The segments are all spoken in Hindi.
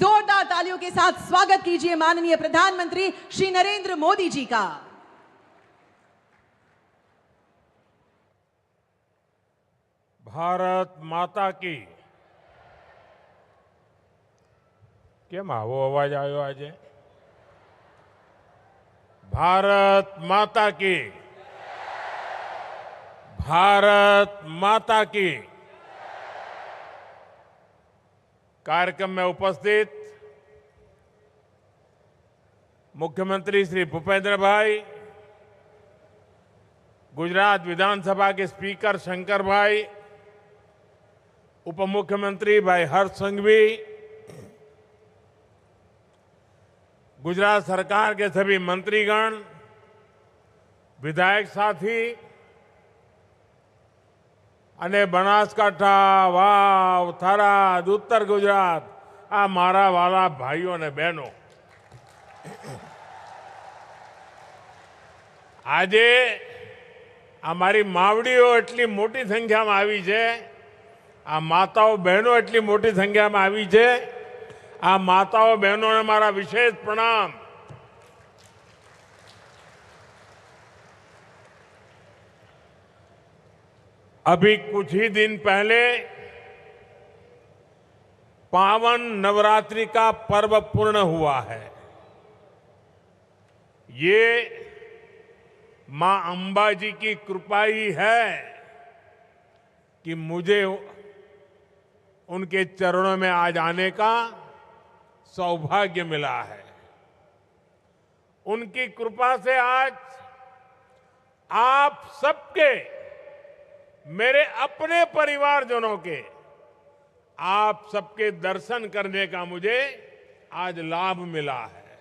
जोरदार तालियों के साथ स्वागत कीजिए माननीय प्रधानमंत्री श्री नरेंद्र मोदी जी का। भारत माता की। केम आवो अवाज आयो आज? भारत माता की। भारत माता की। कार्यक्रम में उपस्थित मुख्यमंत्री श्री भूपेंद्र भाई, गुजरात विधानसभा के स्पीकर शंकर भाई, उप मुख्यमंत्री भाई हर्ष संघवी, गुजरात सरकार के सभी मंत्रीगण, विधायक साथी અને બનાસકાંઠા, વાવ, થરાદ, ઉત્તર ગુજરાત, આ મારા વાલા ભાઈઓ અને બહેનો, આજે અમારી માવડીઓ એટલી મોટી સંખ્યામાં આવી છે, આ માતાઓ બહેનો એટલી મોટી સંખ્યામાં આવી છે, આ માતાઓ બહેનોને મારા વિશેષ પ્રણામ। अभी कुछ ही दिन पहले पावन नवरात्रि का पर्व पूर्ण हुआ है। ये मां अंबा जी की कृपा ही है कि मुझे उनके चरणों में आज आने का सौभाग्य मिला है। उनकी कृपा से आज आप सबके, मेरे अपने परिवारजनों के, आप सबके दर्शन करने का मुझे आज लाभ मिला है।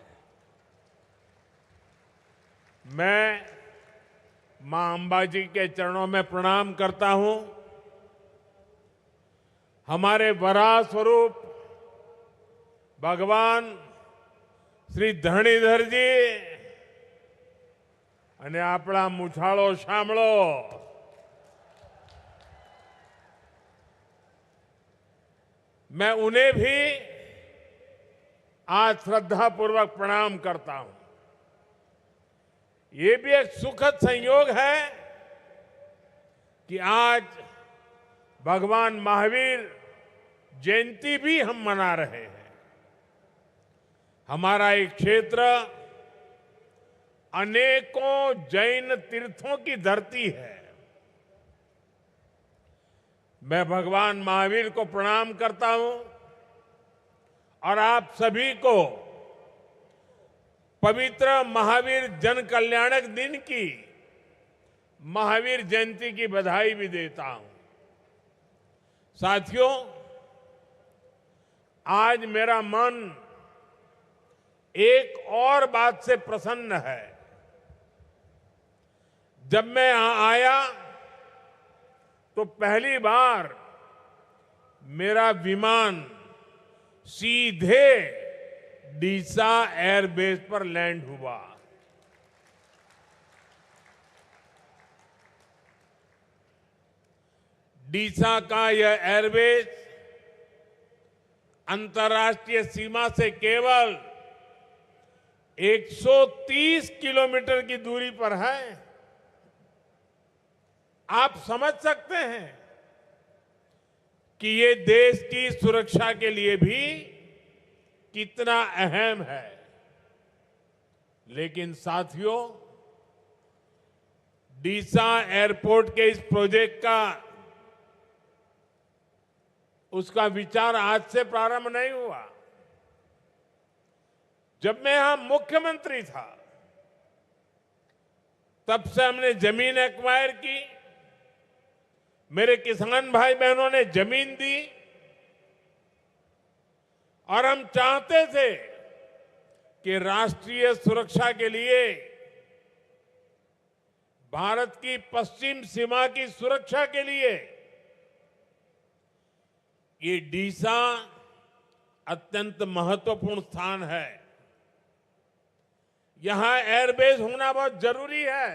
मैं मां अंबा जी के चरणों में प्रणाम करता हूं। हमारे वराह स्वरूप भगवान श्री धरणीधर जी અને આપણા મૂછાળો શામળો मैं उन्हें भी आज श्रद्धापूर्वक प्रणाम करता हूं। ये भी एक सुखद संयोग है कि आज भगवान महावीर जयंती भी हम मना रहे हैं। हमारा एक क्षेत्र अनेकों जैन तीर्थों की धरती है। मैं भगवान महावीर को प्रणाम करता हूं और आप सभी को पवित्र महावीर जन कल्याणक दिन की, महावीर जयंती की बधाई भी देता हूं। साथियों, आज मेरा मन एक और बात से प्रसन्न है। जब मैं यहां आया तो पहली बार मेरा विमान सीधे डीसा एयरबेस पर लैंड हुआ। डीसा का यह एयरबेस अंतर्राष्ट्रीय सीमा से केवल 130 किलोमीटर की दूरी पर है। आप समझ सकते हैं कि ये देश की सुरक्षा के लिए भी कितना अहम है। लेकिन साथियों, डीसा एयरपोर्ट के इस प्रोजेक्ट का, उसका विचार आज से प्रारंभ नहीं हुआ। जब मैं यहां मुख्यमंत्री था तब से हमने जमीन एक्वायर की, मेरे किसान भाई बहनों ने जमीन दी और हम चाहते थे कि राष्ट्रीय सुरक्षा के लिए, भारत की पश्चिम सीमा की सुरक्षा के लिए ये डीसा अत्यंत महत्वपूर्ण स्थान है। यहां एयरबेस होना बहुत जरूरी है।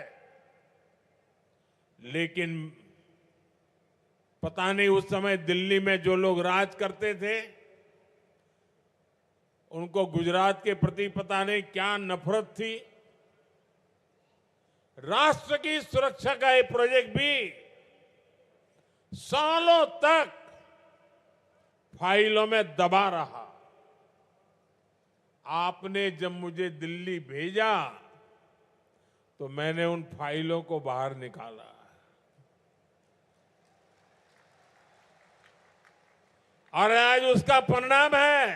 लेकिन पता नहीं उस समय दिल्ली में जो लोग राज करते थे, उनको गुजरात के प्रति पता नहीं क्या नफरत थी। राष्ट्र की सुरक्षा का ये प्रोजेक्ट भी सालों तक फाइलों में दबा रहा। आपने जब मुझे दिल्ली भेजा तो मैंने उन फाइलों को बाहर निकाला। और आज उसका परिणाम है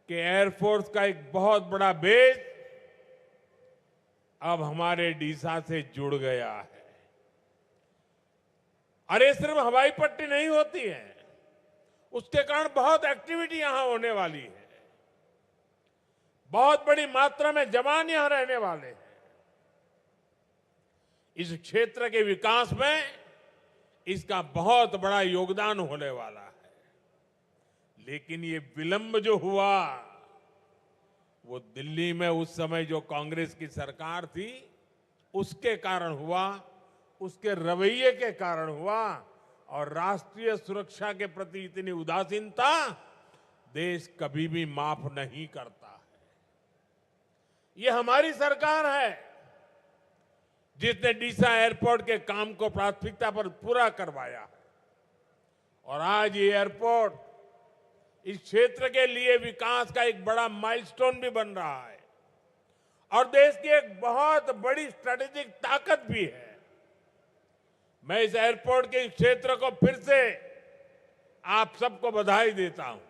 कि एयरफोर्स का एक बहुत बड़ा बेस अब हमारे डीसा से जुड़ गया है। और ये सिर्फ हवाई पट्टी नहीं होती है, उसके कारण बहुत एक्टिविटी यहां होने वाली है। बहुत बड़ी मात्रा में जवान यहां रहने वाले हैं। इस क्षेत्र के विकास में इसका बहुत बड़ा योगदान होने वाला है। लेकिन ये विलंब जो हुआ वो दिल्ली में उस समय जो कांग्रेस की सरकार थी उसके कारण हुआ, उसके रवैये के कारण हुआ। और राष्ट्रीय सुरक्षा के प्रति इतनी उदासीनता देश कभी भी माफ नहीं करता है। ये हमारी सरकार है जिसने डीसा एयरपोर्ट के काम को प्राथमिकता पर पूरा करवाया। और आज ये एयरपोर्ट इस क्षेत्र के लिए विकास का एक बड़ा माइलस्टोन भी बन रहा है और देश की एक बहुत बड़ी स्ट्रेटेजिक ताकत भी है। मैं इस एयरपोर्ट के क्षेत्र को फिर से आप सबको बधाई देता हूं।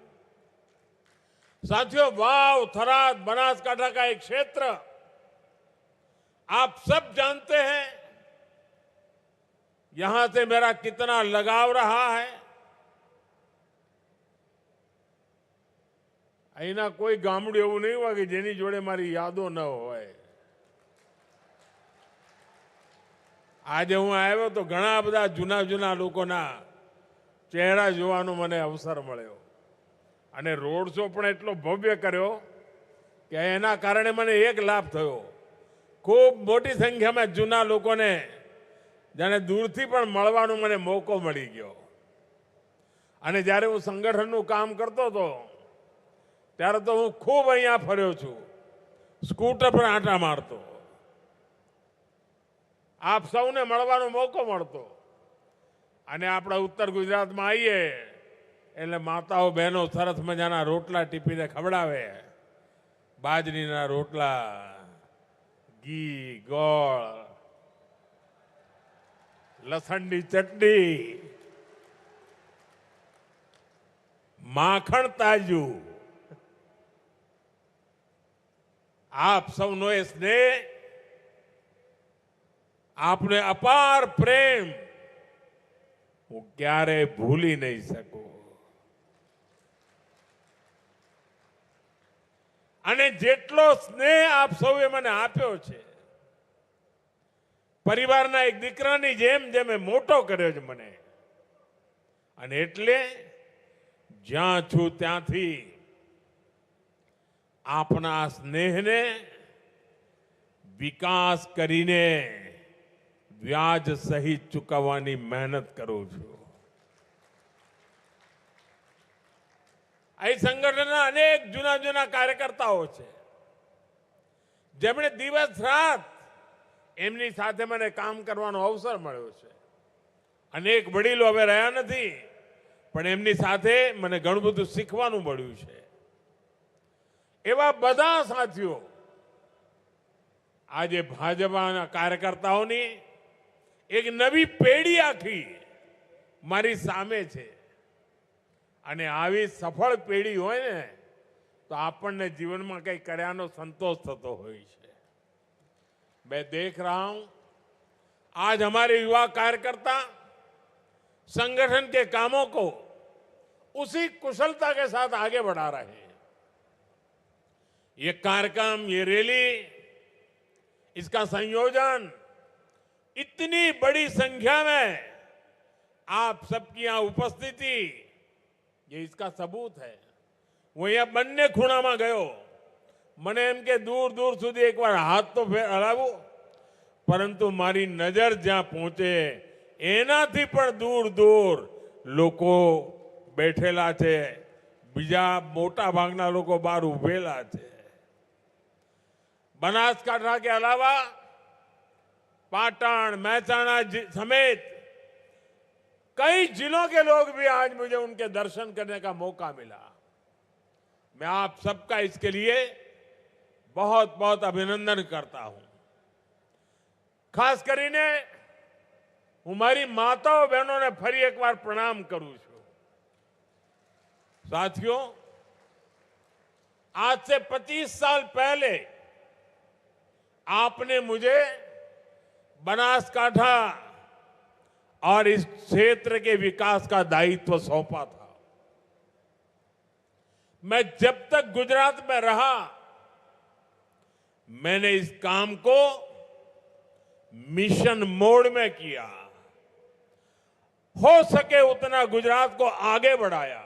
साथियों, वाव, थराद, बनासकांठा का एक क्षेत्र आप सब जानते हैं यहां से मेरा कितना लगाव रहा है। અહીંના કોઈ ગામડું એવું નહીં હોય કે જેની જોડે મારી યાદો ન હોય। આજે હું આવ્યો તો ઘણા બધા જૂના જૂના લોકોના ચહેરા જોવાનો મને અવસર મળ્યો અને રોડ શો પણ એટલો ભવ્ય કર્યો કે એના કારણે મને એક લાભ થયો। ખૂબ મોટી સંખ્યામાં જૂના લોકોને જાણે દૂરથી પણ મળવાનો મને મોકો મળી ગયો। અને જ્યારે હું સંગઠનનું કામ કરતો હતો ત્યારે તો હું ખૂબ અહીંયા ફર્યો છું, સ્કૂટર પર આંટા મારતો, આપ સૌને મળવાનો મોકો મળતો। અને આપણા ઉત્તર ગુજરાતમાં આવીએ એટલે માતાઓ બહેનો સરસ મજાના રોટલા ટીપીને ખવડાવે। બાજરીના રોટલા, ઘી, ગોળ, લસણની ચટણી, માખણ તાજું। आप सबनो ये स्नेह, आपने अपार प्रेम वो क्यारे भूली नहीं सको। અને જેટલો સ્નેહ આપ સૌએ મને આપ્યો છે, પરિવારના એક દીકરાની જેમ જેમ મોટો કર્યો છે મને, અને એટલે જ્યાં છું ત્યાંથી આપના સ્નેહને વિકાસ કરીને વ્યાજ સહિત ચૂકવવાની મહેનત કરું છું। અહીં સંગઠનના અનેક જૂના જૂના કાર્યકર્તાઓ છે જેમણે દિવસ રાત એમની સાથે મને કામ કરવાનો અવસર મળ્યો છે। અનેક વડીલો હવે રહ્યા નથી પણ એમની સાથે મને ઘણું બધું શીખવાનું મળ્યું છે। એવા બધા સાથીઓ આજે ભાજપાના કાર્યકર્તાઓની એક નવી પેઢી આખી મારી સામે છે। અને આવી સફળ પેઢી હોય ને તો આપણને જીવનમાં કંઈ કર્યાનો સંતોષ થતો હોય છે। मैं देख रहा हूं आज हमारे युवा कार्यकर्ता संगठन के कामों को उसी कुशलता के साथ आगे बढ़ा रहे हैं। ये कार्यक्रम, ये रैली, इसका संयोजन इतनी बड़ी संख्या में आप सबकी यहां उपस्थिति, ये इसका सबूत है। वो यहां બંને ખૂણામાં ગયો, મને એમ કે દૂર દૂર સુધી એકવાર હાથ તો હલાવો, પરંતુ મારી નજર જ્યાં પહોંચે એનાથી પણ દૂર દૂર લોકો બેઠેલા છે, બીજા મોટા ભાગના લોકો બહાર ઉભેલા છે. બનાસકાંઠा के अलावा पाटन, महसाणा समेत कई जिलों के लोग भी आज मुझे उनके दर्शन करने का मौका मिला. मैं आप सबका इसके लिए बहुत बहुत अभिनंदन करता हूं. खास કરીને હું મારી માતાઓ બહેનોને ફરી એકવાર પ્રણામ કરું છું. साथियों, आज से 25 साल पहले आपने मुझे बनासकांठा और इस क्षेत्र के विकास का दायित्व सौंपा था. मैं जब तक गुजरात में रहा, मैंने इस काम को मिशन मोड में किया. हो सके उतना गुजरात को आगे बढ़ाया.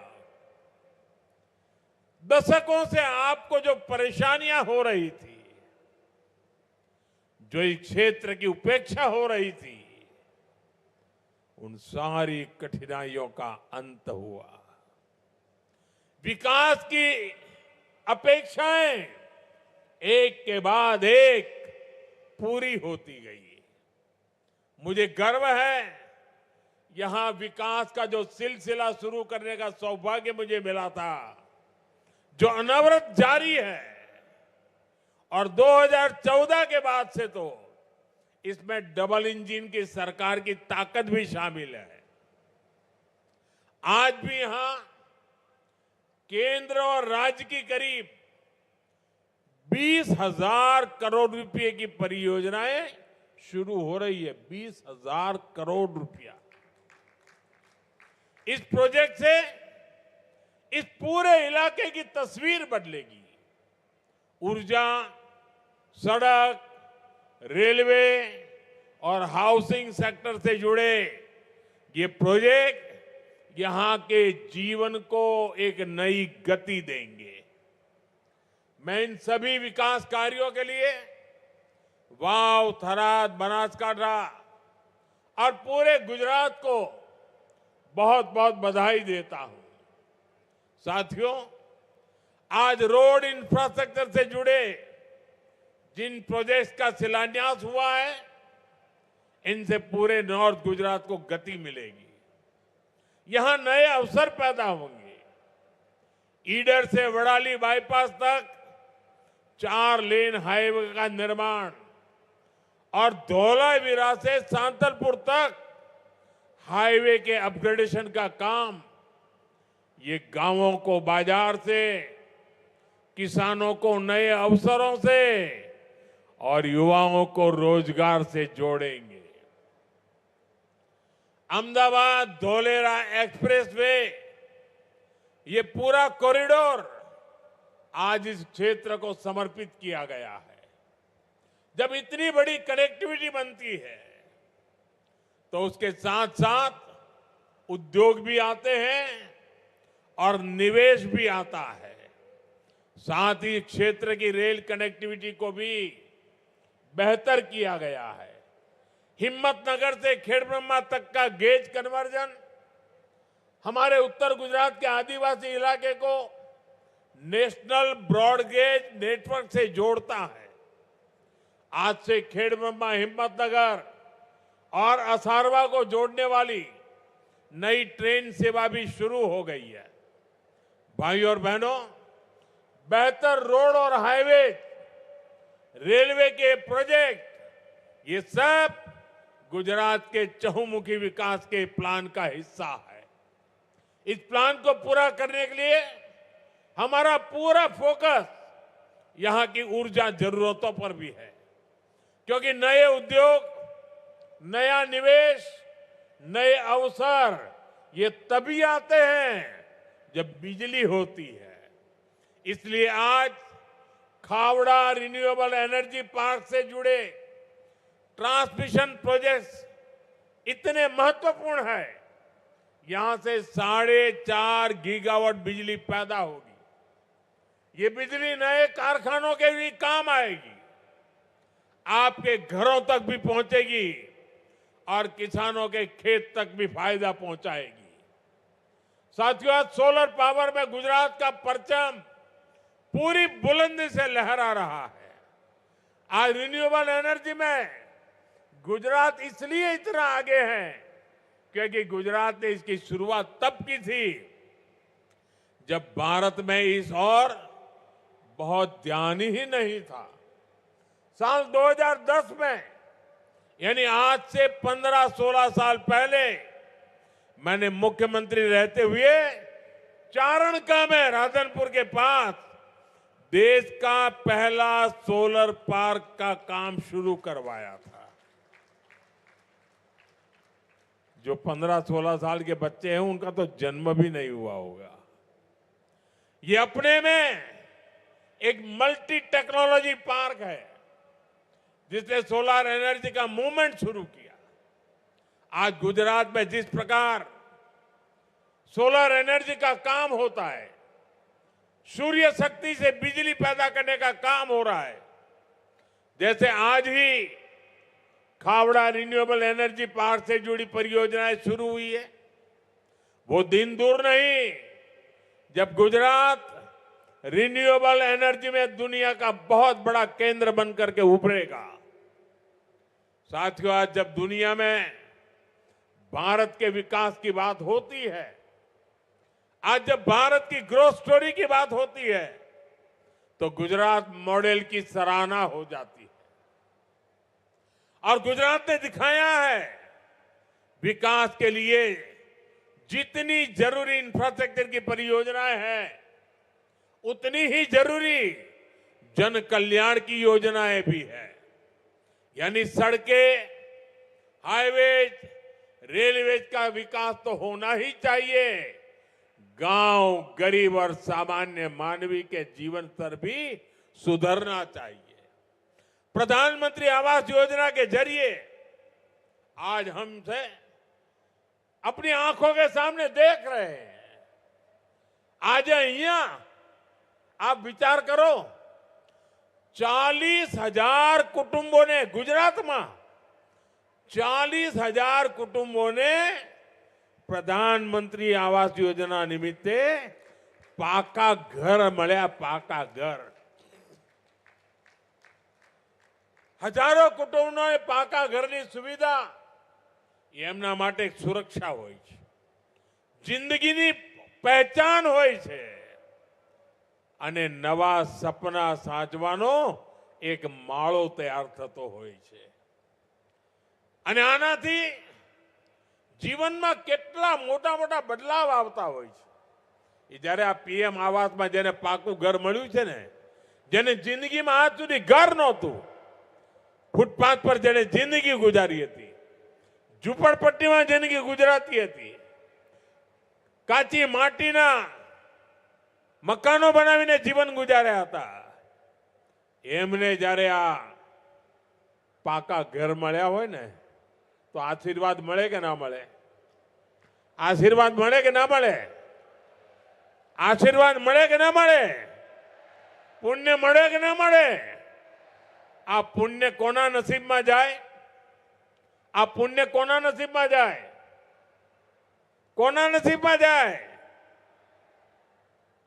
दशकों से आपको जो परेशानियां हो रही थी, जो इस क्षेत्र की उपेक्षा हो रही थी, उन सारी कठिनाइयों का अंत हुआ. विकास की अपेक्षाएं एक के बाद एक पूरी होती गई. मुझे गर्व है, यहां विकास का जो सिलसिला शुरू करने का सौभाग्य मुझे मिला था, जो अनवरत जारी है, और 2014 के बाद से तो इसमें डबल इंजन की सरकार की ताकत भी शामिल है. आज भी यहां केंद्र और राज्य की करीब 20,000 करोड़ रुपए की परियोजनाएं शुरू हो रही है. 20,000 करोड़ रुपया. इस प्रोजेक्ट से इस पूरे इलाके की तस्वीर बदलेगी. ऊर्जा, सड़क, रेलवे और हाउसिंग सेक्टर से जुड़े ये प्रोजेक्ट यहां के जीवन को एक नई गति देंगे. मैं इन सभी विकास कार्यों के लिए वाव, थराद, बनासकांठा और पूरे गुजरात को बहुत बहुत बधाई देता हूं. साथियों, आज रोड इंफ्रास्ट्रक्चर से जुड़े जिन प्रोजेक्ट्स का शिलान्यास हुआ है, इनसे पूरे नॉर्थ गुजरात को गति मिलेगी. यहां नए अवसर पैदा होंगे. ईडर से वडाली बाईपास तक 4 लेन हाईवे का निर्माण और धौलावीरा से सांतलपुर तक हाईवे के अपग्रेडेशन का काम, ये गांवों को बाजार से, किसानों को नए अवसरों से और युवाओं को रोजगार से जोड़ेंगे. अहमदाबाद धौलेरा एक्सप्रेसवे, ये पूरा कॉरिडोर आज इस क्षेत्र को समर्पित किया गया है. जब इतनी बड़ी कनेक्टिविटी बनती है तो उसके साथ साथ उद्योग भी आते हैं और निवेश भी आता है. साथ ही क्षेत्र की रेल कनेक्टिविटी को भी बेहतर किया गया है. हिम्मतनगर से खेड़ब्रह्मा तक का गेज कन्वर्जन हमारे उत्तर गुजरात के आदिवासी इलाके को नेशनल ब्रॉडगेज नेटवर्क से जोड़ता है. आज से खेड़ब्रह्मा, हिम्मतनगर और असारवा को जोड़ने वाली नई ट्रेन सेवा भी शुरू हो गई है. भाइयों और बहनों, बेहतर रोड और हाईवे, रेलवे के प्रोजेक्ट, ये सब गुजरात के चहुमुखी विकास के प्लान का हिस्सा है. इस प्लान को पूरा करने के लिए हमारा पूरा फोकस यहां की ऊर्जा जरूरतों पर भी है, क्योंकि नए उद्योग, नया निवेश, नए अवसर ये तभी आते हैं जब बिजली होती है. इसलिए आज खावड़ा रिन्यूएबल एनर्जी पार्क से जुड़े ट्रांसमिशन प्रोजेक्ट्स इतने महत्वपूर्ण है. यहां से 4.5 गीगावाट बिजली पैदा होगी. ये बिजली नए कारखानों के भी काम आएगी, आपके घरों तक भी पहुंचेगी और किसानों के खेत तक भी फायदा पहुंचाएगी. साथियों, आज सोलर पावर में गुजरात का परचम पूरी बुलंदी से लहरा रहा है। आज रिन्यूएबल एनर्जी में गुजरात इसलिए इतना आगे है क्योंकि गुजरात ने इसकी शुरुआत तब की थी जब भारत में इस और बहुत ध्यान ही नहीं था। साल 2010 में, यानी आज से 15-16 साल पहले, मैंने मुख्यमंत्री रहते हुए चारणका में राधनपुर के पास देश का पहला सोलर पार्क का काम शुरू करवाया था। जो 15-16 साल के बच्चे हैं उनका तो जन्म भी नहीं हुआ होगा। ये अपने में एक मल्टी टेक्नोलॉजी पार्क है जिसने सोलर एनर्जी का मूवमेंट शुरू किया। आज गुजरात में जिस प्रकार सोलर एनर्जी का काम होता है, सूर्य शक्ति से बिजली पैदा करने का काम हो रहा है, जैसे आज ही खावड़ा रिन्यूएबल एनर्जी पार्क से जुड़ी परियोजनाएं शुरू हुई है, वो दिन दूर नहीं जब गुजरात रिन्यूएबल एनर्जी में दुनिया का बहुत बड़ा केंद्र बनकर के उभरेगा। साथियों, आज जब दुनिया में भारत के विकास की बात होती है, आज जब भारत की ग्रोथ स्टोरी की बात होती है, तो गुजरात मॉडल की सराहना हो जाती है। और गुजरात ने दिखाया है विकास के लिए जितनी जरूरी इंफ्रास्ट्रक्चर की परियोजनाएं हैं, उतनी ही जरूरी जन कल्याण की योजनाएं भी है। यानी सड़कें, हाईवेज, रेलवेज का विकास तो होना ही चाहिए, गांव, गरीब और सामान्य मानवी के जीवन स्तर भी सुधरना चाहिए। प्रधानमंत्री आवास योजना के जरिए आज हमसे अपनी आंखों के सामने देख रहे हैं। आज यहां आप विचार करो, 40,000 कुटुंबों ने, गुजरात में 40,000 कुटुंबों ने प्रधानमंत्री आवास योजना निमित्ते पाका घर મળ્યા। पाका घर हजारों कुटुंबों पाका घरनी सुविधा એમના માટે એક સુરક્ષા હોય છે, જિંદગીની પહેચાન હોય છે અને નવા સપના સાચવાનો એક માળો તૈયાર થતો હોય છે। અને આનાથી જીવનમાં કેટલા મોટા મોટા બદલાવ આવતા હોય છે। એ જ્યારે આ પીએમ આવાસમાં જેને પાકું ઘર મળ્યું છે ને, જેને જિંદગીમાં આજ સુધી ઘર નહોતું, ફૂટપાથ પર જેને જિંદગી ગુજારી હતી, ઝૂંપડપટ્ટીમાં જિંદગી ગુજરાતી હતી, કાચી માટીના મકાનો બનાવીને જીવન ગુજાર્યા હતા, એમને જ્યારે આ પાકા ઘર મળ્યા હોય ને તો આશીર્વાદ મળે કે ના મળે? આશીર્વાદ મળે કે ના મળે? આશીર્વાદ મળે કે ના મળે? પુણ્ય મળે કે ના મળે? આ પુણ્ય કોના નસીબમાં જાય? આ પુણ્ય કોના નસીબમાં જાય? કોના નસીબમાં જાય?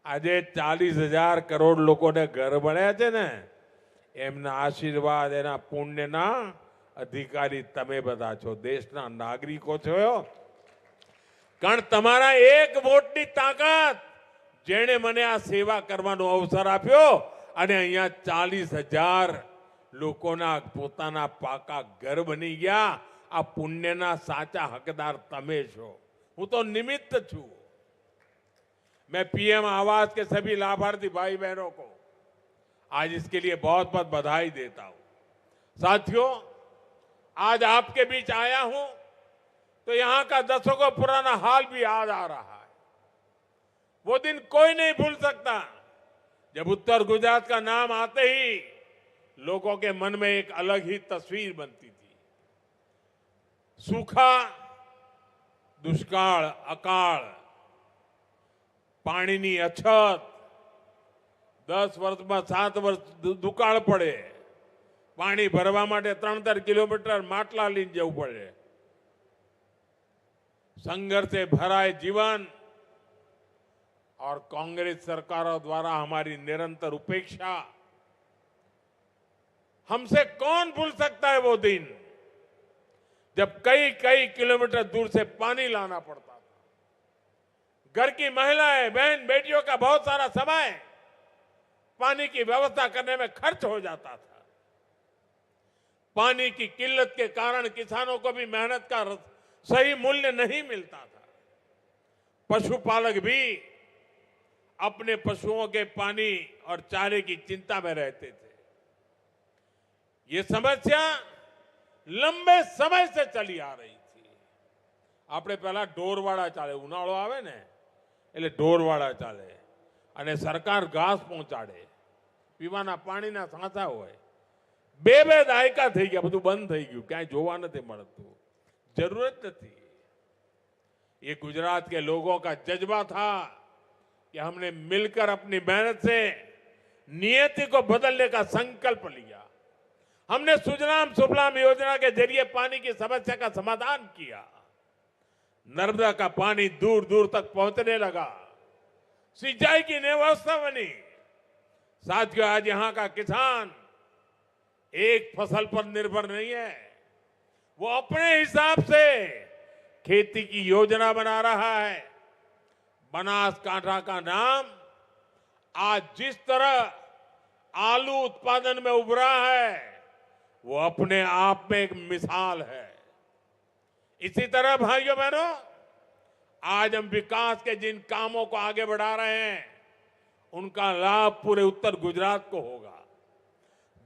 આજે 40,000 કરોડ લોકોને ઘર મળ્યા છે ને, એમના આશીર્વાદ, એના પુણ્યના અધિકારી તમે બધા છો, દેશના નાગરિકો છો। કારણ તમારા એક વોટની તાકાત જેણે મને આ સેવા કરવાનો અવસર આપ્યો અને અહીંયા 40,000 લોકોના પોતાના પાકા ઘર બની ગયા, આ પુણ્યના સાચા હકદાર તમે છો। હું તો નિમિત્ત છું। मैं पीएम आवास के सभी लाभार्थी भाई बहनों को आज इसके लिए बहुत बहुत बधाई देता हूं। साथियों, आज आपके बीच आया हूं तो यहां का दशकों पुराना हाल भी याद आ रहा है। वो दिन कोई नहीं भूल सकता जब उत्तर गुजरात का नाम आते ही लोगों के मन में एक अलग ही तस्वीर बनती थी। सूखा, दुष्काळ, अकाळ, पाणीनी अछत, 10 વર્ષમાં 7 વર્ષ દુકાળ પડે, પાણી ભરવા માટે 3-3 કિલોમીટર માટલા લઈને જવું પડે, સંઘર્ષે ભરાય જીવન, और कांग्रेस सरकारों द्वारा हमारी निरंतर उपेक्षा, हमसे कौन भूल सकता है वो दिन जब कई कई किलोमीटर दूर से पानी लाना पड़ता था। घर की महिलाएं, बहन बेटियों का बहुत सारा समय पानी की व्यवस्था करने में खर्च हो जाता था। पानी की किल्लत के कारण किसानों को भी मेहनत का सही मूल्य नहीं मिलता था। पशुपालक भी अपने पशुओं के पानी और चारे की चिंता में रहते थे। ये समस्या लंबे समय से चली आ रही थी। આપણે પહેલા ઢોરવાળા ચાલે, ઉનાળો આવે ને એટલે ઢોરવાળા ચાલે અને સરકાર ઘાસ પહોંચાડે, પીવાના પાણીના સાંચા હોય। બે દાયકા થઈ ગયા, બધું બંધ થઈ ગયું, ક્યાંય જોવા નથી મળતું, જરૂરત નથી। ये गुजरात के लोगों का जज्बा था कि हमने मिलकर अपनी मेहनत से नियति को बदलने का संकल्प लिया। हमने सुजलाम सुफलाम योजना के जरिए पानी की समस्या का समाधान किया। नर्मदा का पानी दूर दूर तक पहुंचने लगा, सिंचाई की नई व्यवस्था बनी। साथियों, आज यहां का किसान एक फसल पर निर्भर नहीं है, वो अपने हिसाब से खेती की योजना बना रहा है। बनासकांठा का नाम आज जिस तरह आलू उत्पादन में उभरा है, वो अपने आप में एक मिसाल है। इसी तरह भाइयों बहनों, आज हम विकास के जिन कामों को आगे बढ़ा रहे हैं, उनका लाभ पूरे उत्तर गुजरात को होगा।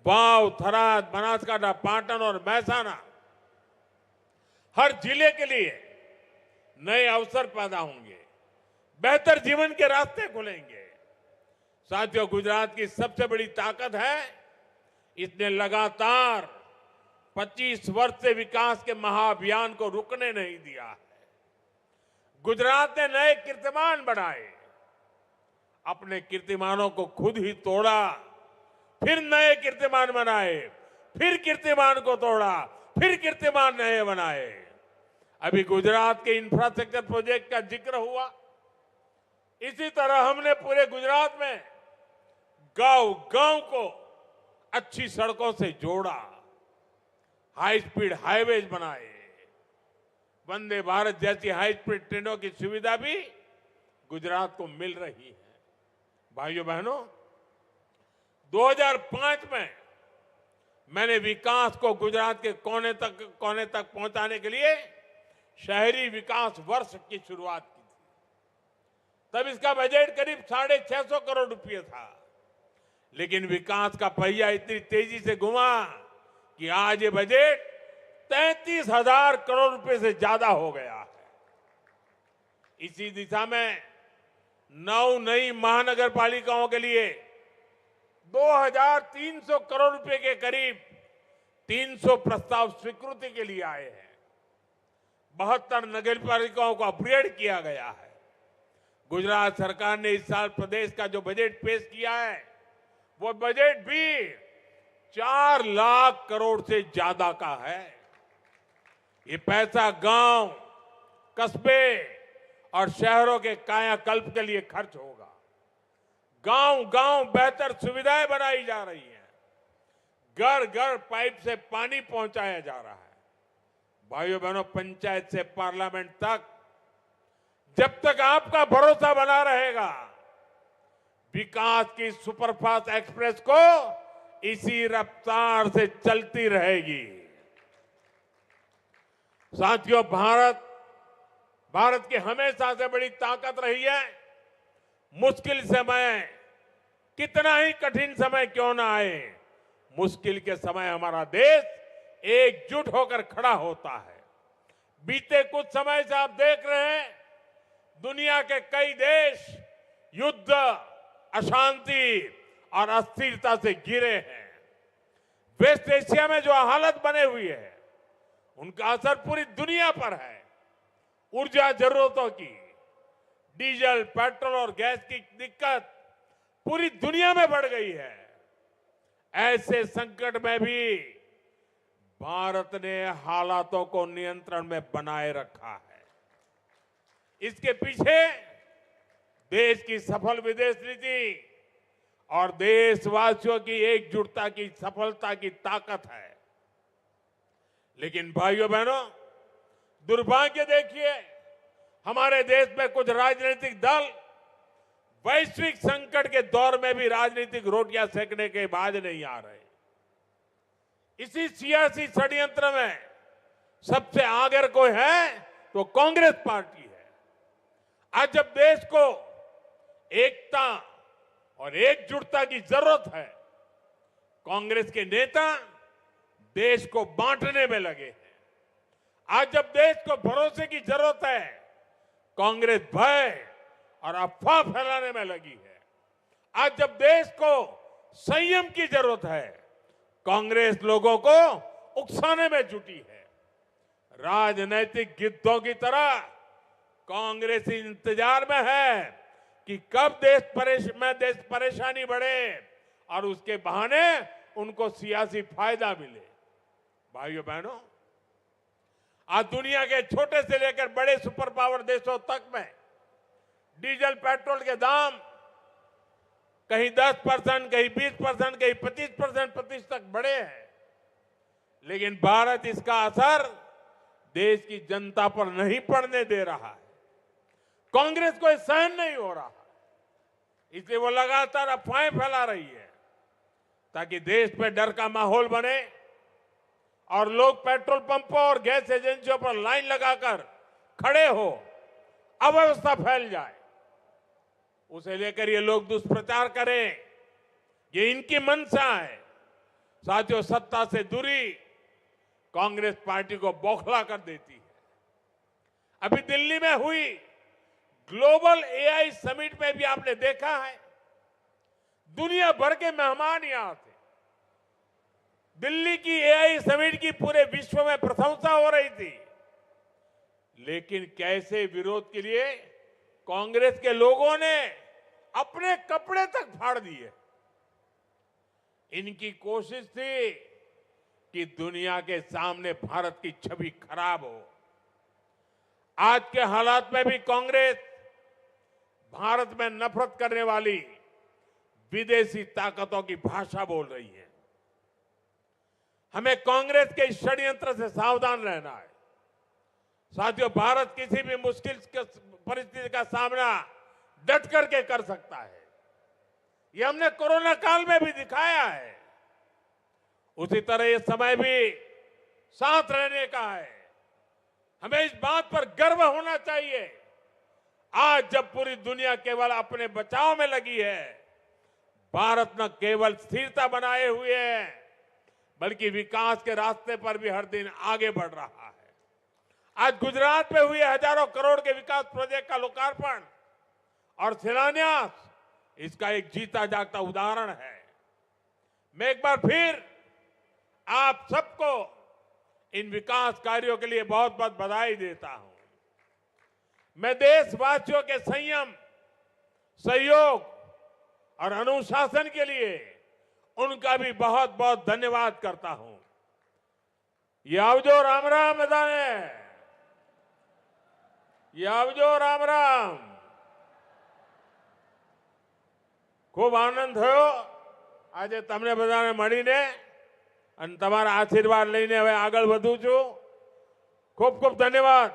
वाव, थराद, बनासकांठा, पाटन और महसाना, हर जिले के लिए नए अवसर पैदा होंगे, बेहतर जीवन के रास्ते खुलेंगे। साथियों, गुजरात की सबसे बड़ी ताकत है, इसने लगातार 25 वर्ष से विकास के महाअभियान को रुकने नहीं दिया है। गुजरात ने नए कीर्तिमान बनाए, अपने कीर्तिमानों को खुद ही तोड़ा, फिर नए कीर्तिमान बनाए, फिर कीर्तिमान को तोड़ा, फिर कीर्तिमान नए बनाए। अभी गुजरात के इंफ्रास्ट्रक्चर प्रोजेक्ट का जिक्र हुआ, इसी तरह हमने पूरे गुजरात में गांव गांव को अच्छी सड़कों से जोड़ा, हाई स्पीड हाईवेज बनाए, वंदे भारत जैसी हाई स्पीड ट्रेनों की सुविधा भी गुजरात को मिल रही है। भाइयों बहनों, 2005 में मैंने विकास को गुजरात के कोने तक पहुंचाने के लिए शहरी विकास वर्ष की शुरुआत की थी। तब इसका बजट करीब 650 करोड़ रुपए था, लेकिन विकास का पहिया इतनी तेजी से घुमा कि आज ये बजट 33,000 करोड़ रुपए से ज्यादा हो गया है। इसी दिशा में 9 नई महानगर पालिकाओं के लिए 2,300 करोड़ रुपए के करीब 300 प्रस्ताव स्वीकृति के लिए आए हैं। 72 नगर पालिकाओं को अपग्रेड किया गया है। गुजरात सरकार ने इस साल प्रदेश का जो बजट पेश किया है, वो बजट भी 4 लाख करोड़ से ज्यादा का है। ये पैसा गांव, कस्बे और शहरों के कायाकल्प के लिए खर्च होगा। गांव गांव बेहतर सुविधाएं बनाई जा रही हैं, घर घर पाइप से पानी पहुंचाया जा रहा है। भाइयों बहनों, पंचायत से पार्लियामेंट तक जब तक आपका भरोसा बना रहेगा, विकास की सुपरफास्ट एक्सप्रेस को इसी रफ्तार से चलती रहेगी। साथियों, भारत की हमेशा से बड़ी ताकत रही है, मुश्किल समय, कितना ही कठिन समय क्यों ना आए, मुश्किल के समय हमारा देश एकजुट होकर खड़ा होता है। बीते कुछ समय से आप देख रहे हैं, दुनिया के कई देश युद्ध, अशांति और अस्थिरता से घिरे हैं। वेस्ट एशिया में जो हालत बने हुई है, उनका असर पूरी दुनिया पर है। ऊर्जा जरूरतों की, डीजल, पेट्रोल और गैस की दिक्कत पूरी दुनिया में बढ़ गई है। ऐसे संकट में भी भारत ने हालातों को नियंत्रण में बनाए रखा है। इसके पीछे देश की सफल विदेश नीति और देशवासियों की एकजुटता की सफलता की ताकत है। लेकिन भाइयों बहनों, दुर्भाग्य देखिए, हमारे देश में कुछ राजनीतिक दल वैश्विक संकट के दौर में भी राजनीतिक रोटियां सेकने के बाज नहीं आ रहे। इसी सियासी षड्यंत्र में सबसे आगे कोई है तो कांग्रेस पार्टी है। आज जब देश को एकता और एकजुटता की जरूरत है, कांग्रेस के नेता देश को बांटने में लगे हैं। आज जब देश को भरोसे की जरूरत है, कांग्रेस भय और अफवाह फैलाने में लगी है। आज जब देश को संयम की जरूरत है, कांग्रेस लोगों को उकसाने में जुटी है। राजनीतिक गिद्धों की तरह कांग्रेस इंतजार में है कि कब देश परेशानी बढ़े और उसके बहाने उनको सियासी फायदा मिले। भाइयों बहनों, आज दुनिया के छोटे से लेकर बड़े सुपर पावर देशों तक में डीजल पेट्रोल के दाम कहीं 10%, कहीं 20%, कहीं 25% तक बढ़े हैं। लेकिन भारत इसका असर देश की जनता पर नहीं पड़ने दे रहा है। कांग्रेस को सहन नहीं हो रहा, इसलिए वो लगातार अफवाहें फैला रही है ताकि देश में डर का माहौल बने और लोग पेट्रोल पंपों और गैस एजेंसियों पर लाइन लगाकर खड़े हो, अव्यवस्था फैल जाए। उसे लेकर ये लोग दुष्प्रचार करें, ये इनकी मंशा है। साथियों, सत्ता से दूरी कांग्रेस पार्टी को बौखला कर देती है। अभी दिल्ली में हुई ग्लोबल एआई समिट में भी आपने देखा है, दुनिया भर के मेहमान यहां थे। दिल्ली की एआई समिट की पूरे विश्व में प्रशंसा हो रही थी, लेकिन कैसे विरोध के लिए कांग्रेस के लोगों ने अपने कपड़े तक फाड़ दिए। इनकी कोशिश थी कि दुनिया के सामने भारत की छवि खराब हो। आज के हालात में भी कांग्रेस भारत में नफरत करने वाली विदेशी ताकतों की भाषा बोल रही है। हमें कांग्रेस के इस षड्यंत्र से सावधान रहना है। साथियों, भारत किसी भी मुश्किल परिस्थिति का सामना डट करके कर सकता है। यह हमने कोरोना काल में भी दिखाया है। उसी तरह यह समय भी साथ रहने का है। हमें इस बात पर गर्व होना चाहिए, आज जब पूरी दुनिया केवल अपने बचाव में लगी है, भारत न केवल स्थिरता बनाए हुए है बल्कि विकास के रास्ते पर भी हर दिन आगे बढ़ रहा है। आज गुजरात में हुए हजारों करोड़ के विकास प्रोजेक्ट का लोकार्पण और शिलान्यास इसका एक जीता जागता उदाहरण है। मैं एक बार फिर आप सबको इन विकास कार्यों के लिए बहुत बहुत बधाई देता हूं। मैं देशवासियों के संयम, सहयोग और अनुशासन के लिए उनका भी बहुत बहुत धन्यवाद करता हूं। ये आवजो राम राम बधाने, ये आवजो राम राम। खूब आनंद थयो આજે તમને બધાને મળીને અને તમારા આશીર્વાદ લઈને હવે આગળ વધું છું। ખૂબ ખૂબ ધન્યવાદ।